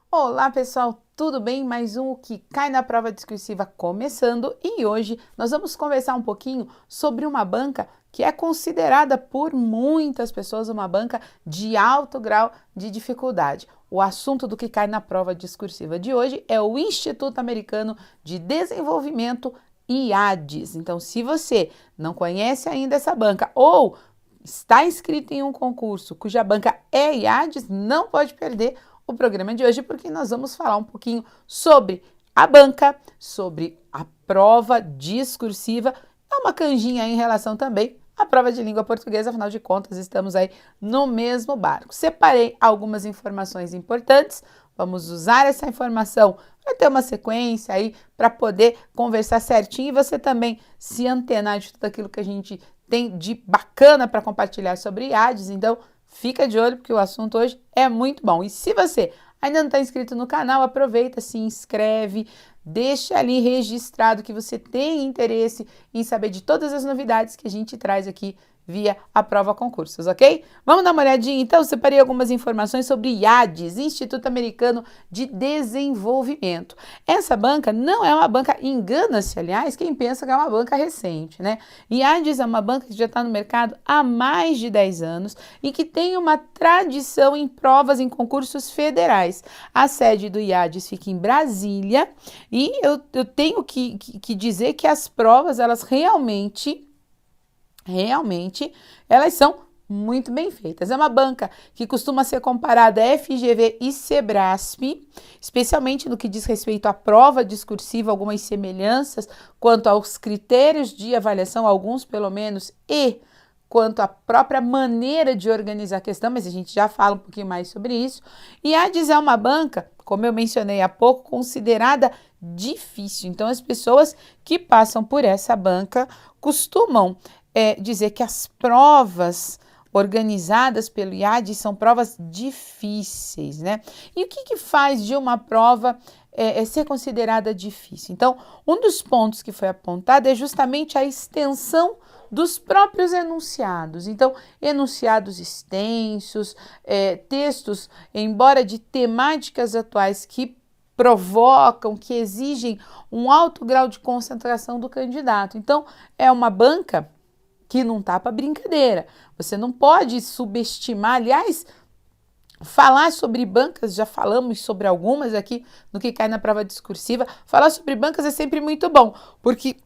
Olá pessoal, tudo bem? Mais um O que cai na prova discursiva começando e hoje nós vamos conversar um pouquinho sobre uma banca que é considerada por muitas pessoas uma banca de alto grau de dificuldade. O assunto do que cai na prova discursiva de hoje é o Instituto Americano de Desenvolvimento, IADES. Então, se você não conhece ainda essa banca ou está inscrito em um concurso cuja banca é IADES, não pode perder o programa de hoje, porque nós vamos falar um pouquinho sobre a banca, sobre a prova discursiva, é uma canjinha em relação também à prova de língua portuguesa, afinal de contas, estamos aí no mesmo barco. Separei algumas informações importantes, vamos usar essa informação para ter uma sequência aí, para poder conversar certinho e você também se antenar de tudo aquilo que a gente tem de bacana para compartilhar sobre IADES, então fica de olho porque o assunto hoje é muito bom. E se você ainda não está inscrito no canal, aproveita, se inscreve, deixa ali registrado que você tem interesse em saber de todas as novidades que a gente traz aqui via a prova concursos, ok? Vamos dar uma olhadinha então, separei algumas informações sobre IADES, Instituto Americano de Desenvolvimento. Essa banca não é uma banca, engana-se aliás, quem pensa que é uma banca recente, né? IADES é uma banca que já está no mercado há mais de 10 anos e que tem uma tradição em provas em concursos federais. A sede do IADES fica em Brasília e eu tenho que dizer que as provas, elas realmente, elas são muito bem feitas. É uma banca que costuma ser comparada a FGV e Sebrasp, especialmente no que diz respeito à prova discursiva, algumas semelhanças quanto aos critérios de avaliação, alguns pelo menos, e quanto à própria maneira de organizar a questão, mas a gente já fala um pouquinho mais sobre isso. E a ADES é uma banca, como eu mencionei há pouco, considerada difícil. Então, as pessoas que passam por essa banca costumam dizer que as provas organizadas pelo IADES são provas difíceis, né? E o que faz de uma prova ser considerada difícil? Então, um dos pontos que foi apontado é justamente a extensão dos próprios enunciados. Então, enunciados extensos, textos, embora de temáticas atuais que provocam, que exigem um alto grau de concentração do candidato. Então, é uma banca que não tá para brincadeira. Você não pode subestimar, aliás, falar sobre bancas, já falamos sobre algumas aqui no que cai na prova discursiva. Falar sobre bancas é sempre muito bom, porque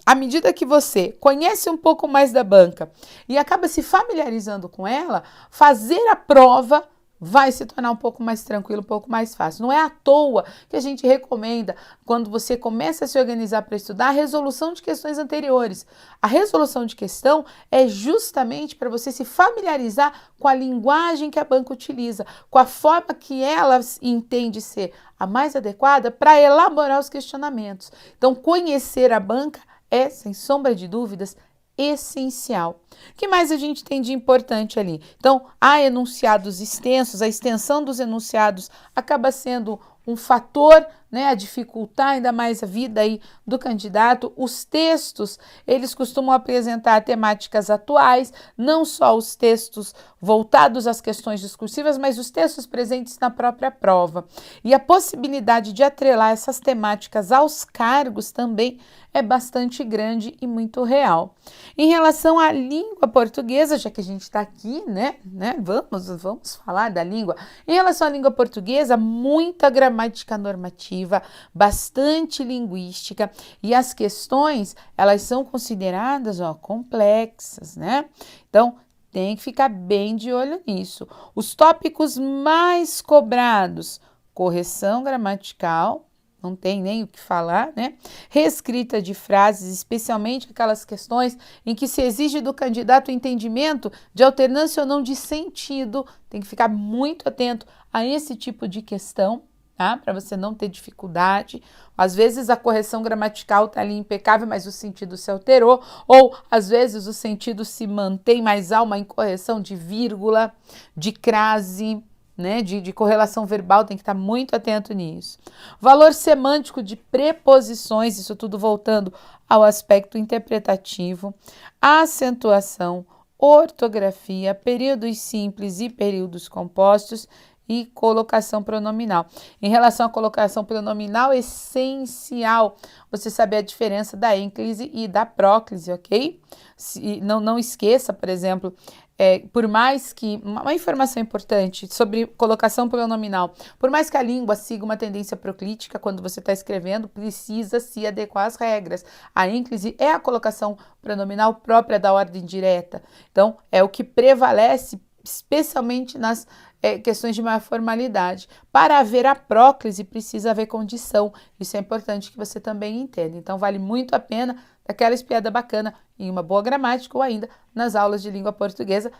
à medida que você conhece um pouco mais da banca e acaba se familiarizando com ela, fazer a prova vai se tornar um pouco mais tranquilo, um pouco mais fácil. Não é à toa que a gente recomenda, quando você começa a se organizar para estudar, a resolução de questões anteriores. A resolução de questão é justamente para você se familiarizar com a linguagem que a banca utiliza, com a forma que ela entende ser a mais adequada para elaborar os questionamentos. Então, conhecer a banca é, sem sombra de dúvidas, essencial. O que mais a gente tem de importante ali? Então, há enunciados extensos, a extensão dos enunciados acaba sendo um fator, né, a dificultar ainda mais a vida aí do candidato. Os textos, eles costumam apresentar temáticas atuais, não só os textos voltados às questões discursivas, mas os textos presentes na própria prova. E a possibilidade de atrelar essas temáticas aos cargos também é bastante grande e muito real. Em relação à língua portuguesa, já que a gente está aqui, né, vamos falar da língua. Em relação à língua portuguesa, muita gramática normativa, bastante linguística e as questões, elas são consideradas, complexas, né? Então, tem que ficar bem de olho nisso. Os tópicos mais cobrados, correção gramatical, não tem nem o que falar, né? Reescrita de frases, especialmente aquelas questões em que se exige do candidato o entendimento de alternância ou não de sentido. Tem que ficar muito atento a esse tipo de questão, tá? Para você não ter dificuldade. Às vezes a correção gramatical está ali impecável, mas o sentido se alterou, ou às vezes o sentido se mantém, mas há uma incorreção de vírgula, de crase, né, de correlação verbal, tem que estar muito atento nisso. Valor semântico de preposições, isso tudo voltando ao aspecto interpretativo, acentuação, ortografia, períodos simples e períodos compostos e colocação pronominal. Em relação à colocação pronominal, é essencial você saber a diferença da ênclise e da próclise, ok? Não esqueça, por exemplo, por mais que, uma informação importante sobre colocação pronominal, por mais que a língua siga uma tendência proclítica, quando você está escrevendo, precisa se adequar às regras. A ênclise é a colocação pronominal própria da ordem direta. Então, é o que prevalece, especialmente nas questões de maior formalidade. Para haver a próclise, precisa haver condição. Isso é importante que você também entenda. Então, vale muito a pena aquela espiada bacana em uma boa gramática ou ainda nas aulas de língua portuguesa.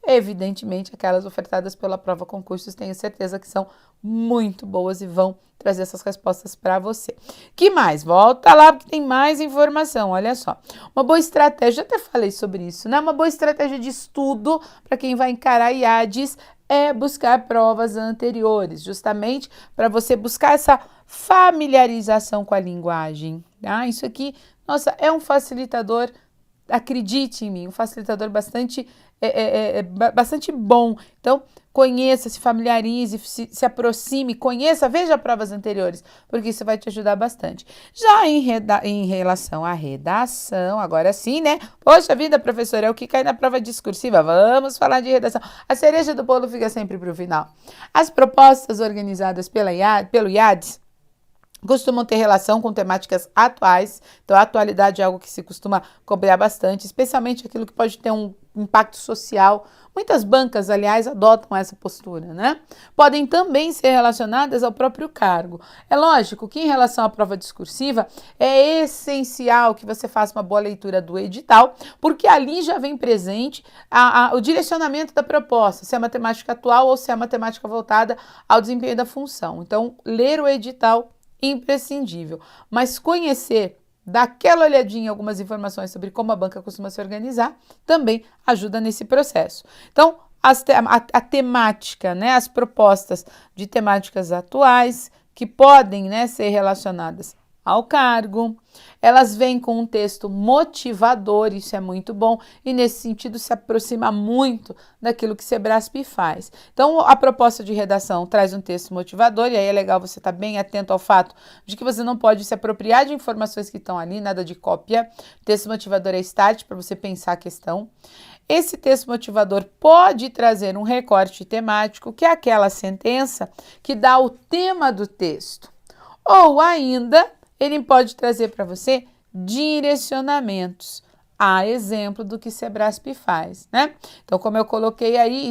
Evidentemente, aquelas ofertadas pela prova concursos, tenho certeza que são muito boas e vão trazer essas respostas para você. Que mais? Volta lá porque tem mais informação, olha só. Uma boa estratégia, até falei sobre isso, né? Uma boa estratégia de estudo para quem vai encarar IADES é buscar provas anteriores, justamente para você buscar essa familiarização com a linguagem. Tá? Isso aqui, nossa, é um facilitador, acredite em mim, um facilitador bastante bom. Então, conheça, se familiarize, se aproxime, conheça, veja provas anteriores, porque isso vai te ajudar bastante. Já em relação à redação, agora sim, né? Poxa vida, professora, é o que cai na prova discursiva. Vamos falar de redação. A cereja do bolo fica sempre para o final. As propostas organizadas pelo IADES costumam ter relação com temáticas atuais, então a atualidade é algo que se costuma cobrar bastante, especialmente aquilo que pode ter um impacto social. Muitas bancas, aliás, adotam essa postura, né? Podem também ser relacionadas ao próprio cargo. É lógico que em relação à prova discursiva, é essencial que você faça uma boa leitura do edital, porque ali já vem presente o direcionamento da proposta, se é uma temática atual ou se é uma temática voltada ao desempenho da função. Então, ler o edital imprescindível, mas conhecer, dar aquela olhadinha em algumas informações sobre como a banca costuma se organizar, também ajuda nesse processo. Então, a temática, né, as propostas de temáticas atuais que podem, né, ser relacionadas ao cargo, elas vêm com um texto motivador, isso é muito bom, e nesse sentido se aproxima muito daquilo que Sebrasp faz. Então, a proposta de redação traz um texto motivador, e aí é legal você estar bem atento ao fato de que você não pode se apropriar de informações que estão ali, nada de cópia. Texto motivador é start para você pensar a questão. Esse texto motivador pode trazer um recorte temático, que é aquela sentença que dá o tema do texto. Ou ainda, ele pode trazer para você direcionamentos, a exemplo do que Sebrasp faz, né? Então, como eu coloquei aí,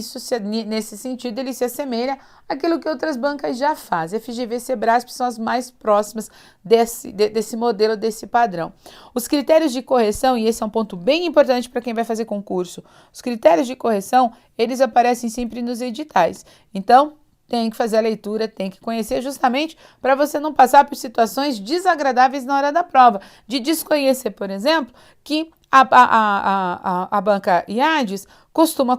nesse sentido, ele se assemelha àquilo que outras bancas já fazem. FGV e Sebrasp são as mais próximas desse modelo, desse padrão. Os critérios de correção, e esse é um ponto bem importante para quem vai fazer concurso, os critérios de correção, eles aparecem sempre nos editais. Então, tem que fazer a leitura, tem que conhecer justamente para você não passar por situações desagradáveis na hora da prova. De desconhecer, por exemplo, que a banca IADES costuma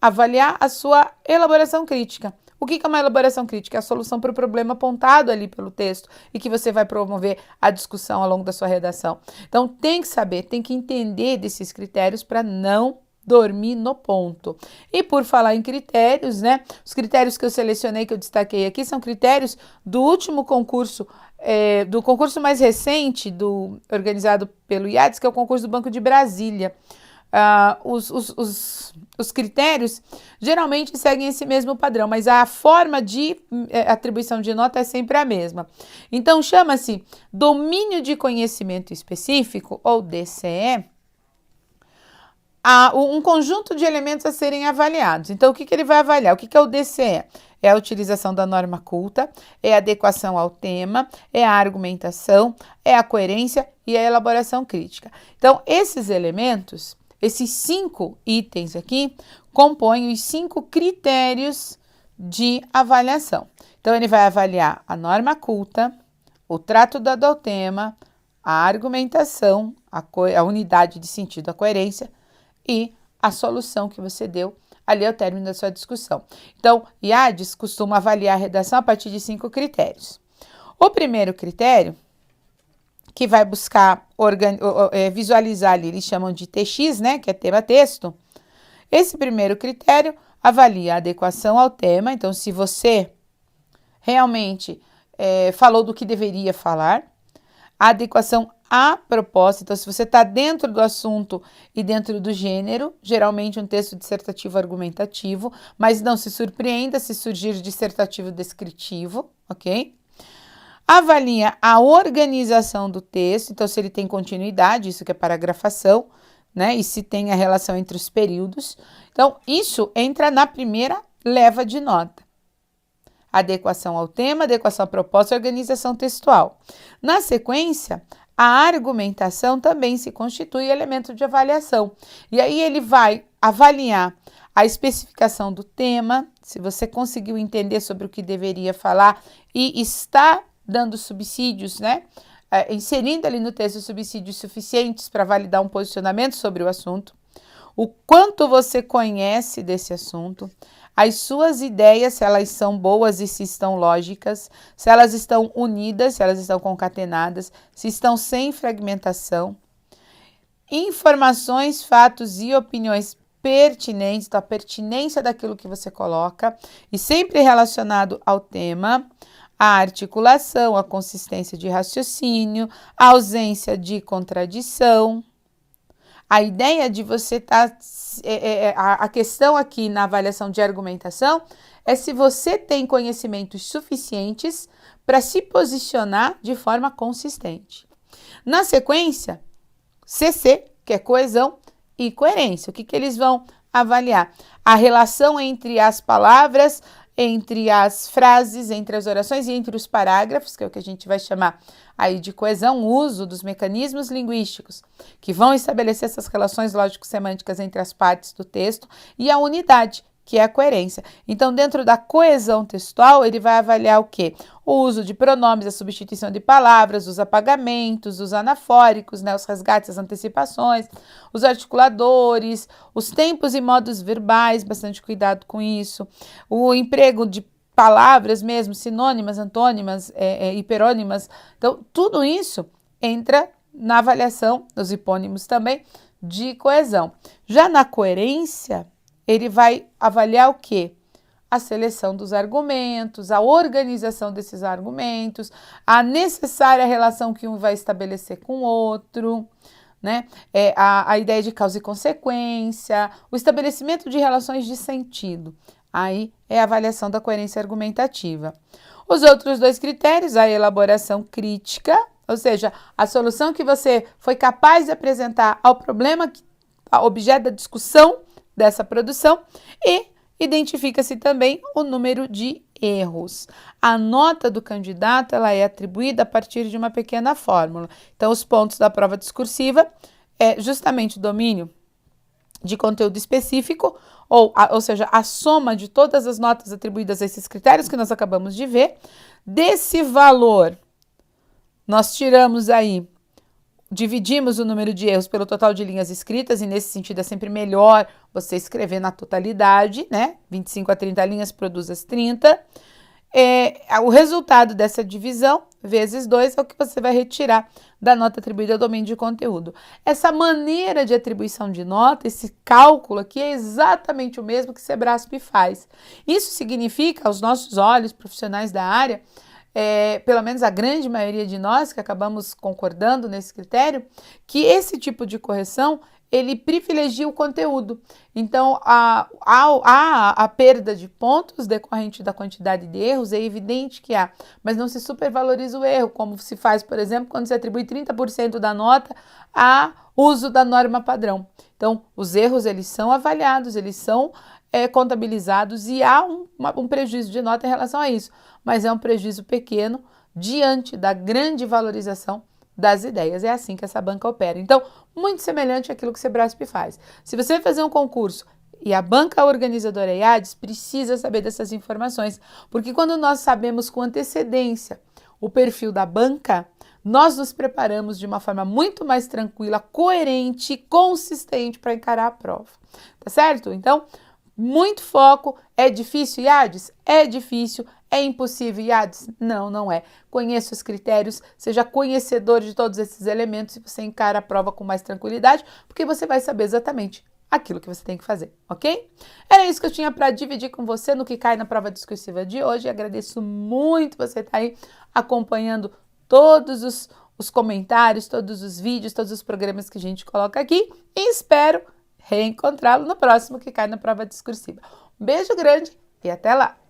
avaliar a sua elaboração crítica. O que é uma elaboração crítica? É a solução para o problema apontado ali pelo texto e que você vai promover a discussão ao longo da sua redação. Então, tem que saber, tem que entender desses critérios para não dormir no ponto. E por falar em critérios, né? Os critérios que eu selecionei, que eu destaquei aqui, são critérios do último concurso, do concurso mais recente, organizado pelo IADES, que é o concurso do Banco de Brasília. Os critérios geralmente seguem esse mesmo padrão, mas a forma de atribuição de nota é sempre a mesma. Então, chama-se domínio de conhecimento específico, ou DCE, um conjunto de elementos a serem avaliados. Então, o que ele vai avaliar? O que é o DCE? É a utilização da norma culta, é a adequação ao tema, é a argumentação, é a coerência e a elaboração crítica. Então, esses elementos, esses 5 itens aqui, compõem os 5 critérios de avaliação. Então, ele vai avaliar a norma culta, o trato dado ao tema, a argumentação, a unidade de sentido, a coerência, e a solução que você deu ali ao término da sua discussão. Então, IADES costuma avaliar a redação a partir de 5 critérios. O primeiro critério, que vai buscar visualizar ali, eles chamam de TX, né, que é tema-texto. Esse primeiro critério avalia a adequação ao tema, então se você realmente falou do que deveria falar, a adequação à proposta, então se você está dentro do assunto e dentro do gênero, geralmente um texto dissertativo argumentativo, mas não se surpreenda se surgir dissertativo descritivo, ok? Avalia a organização do texto, então se ele tem continuidade, isso que é paragrafação, né? E se tem a relação entre os períodos. Então, isso entra na primeira leva de nota. Adequação ao tema, adequação à proposta e organização textual. Na sequência, a argumentação também se constitui elemento de avaliação. E aí ele vai avaliar a especificação do tema, se você conseguiu entender sobre o que deveria falar e está dando subsídios, né? Inserindo ali no texto subsídios suficientes para validar um posicionamento sobre o assunto, o quanto você conhece desse assunto, as suas ideias, se elas são boas e se estão lógicas, se elas estão unidas, se elas estão concatenadas, se estão sem fragmentação, informações, fatos e opiniões pertinentes, então a pertinência daquilo que você coloca e sempre relacionado ao tema, a articulação, a consistência de raciocínio, a ausência de contradição. A ideia de você estar... a questão aqui na avaliação de argumentação é se você tem conhecimentos suficientes para se posicionar de forma consistente. Na sequência, CC, que é coesão e coerência. O que eles vão avaliar? A relação entre as palavras, entre as frases, entre as orações e entre os parágrafos, que é o que a gente vai chamar aí de coesão, o uso dos mecanismos linguísticos que vão estabelecer essas relações lógico-semânticas entre as partes do texto e a unidade, que é a coerência. Então, dentro da coesão textual, ele vai avaliar o quê? O uso de pronomes, a substituição de palavras, os apagamentos, os anafóricos, né, os resgates, as antecipações, os articuladores, os tempos e modos verbais, bastante cuidado com isso, o emprego de palavras mesmo, sinônimas, antônimas, hiperônimas. Então, tudo isso entra na avaliação, os hipônimos também, de coesão. Já na coerência, ele vai avaliar o quê? A seleção dos argumentos, a organização desses argumentos, a necessária relação que um vai estabelecer com o outro, né? A ideia de causa e consequência, o estabelecimento de relações de sentido. Aí é a avaliação da coerência argumentativa. Os outros dois critérios, a elaboração crítica, ou seja, a solução que você foi capaz de apresentar ao problema, ao objeto da discussão dessa produção, e identifica-se também o número de erros. A nota do candidato ela é atribuída a partir de uma pequena fórmula. Então, os pontos da prova discursiva é justamente o domínio de conteúdo específico, ou seja, a soma de todas as notas atribuídas a esses critérios que nós acabamos de ver. Desse valor, nós tiramos aí, dividimos o número de erros pelo total de linhas escritas, e nesse sentido é sempre melhor você escrever na totalidade, né? 25 a 30 linhas produz as 30. O resultado dessa divisão, vezes 2, é o que você vai retirar da nota atribuída ao domínio de conteúdo. Essa maneira de atribuição de nota, esse cálculo aqui, é exatamente o mesmo que Sebrasp faz. Isso significa, aos nossos olhos, profissionais da área, pelo menos a grande maioria de nós que acabamos concordando nesse critério, que esse tipo de correção ele privilegia o conteúdo. Então, a perda de pontos decorrente da quantidade de erros é evidente que há, mas não se supervaloriza o erro, como se faz, por exemplo, quando se atribui 30% da nota a uso da norma padrão. Então, os erros eles são avaliados, eles são contabilizados e há um prejuízo de nota em relação a isso, mas é um prejuízo pequeno diante da grande valorização das ideias. É assim que essa banca opera. Então, muito semelhante àquilo que o Sebrasp faz. Se você vai fazer um concurso e a banca organizadora IADES precisa saber dessas informações, porque quando nós sabemos com antecedência o perfil da banca, nós nos preparamos de uma forma muito mais tranquila, coerente, consistente para encarar a prova. Tá certo? Então, muito foco. É difícil, IADES? É difícil. É impossível, IADES? Não, não é. Conheça os critérios, seja conhecedor de todos esses elementos e você encara a prova com mais tranquilidade, porque você vai saber exatamente aquilo que você tem que fazer, ok? Era isso que eu tinha para dividir com você no que cai na prova discursiva de hoje. Agradeço muito você estar aí acompanhando todos os comentários, todos os vídeos, todos os programas que a gente coloca aqui e espero reencontrá-lo no próximo que cai na prova discursiva. Um beijo grande e até lá!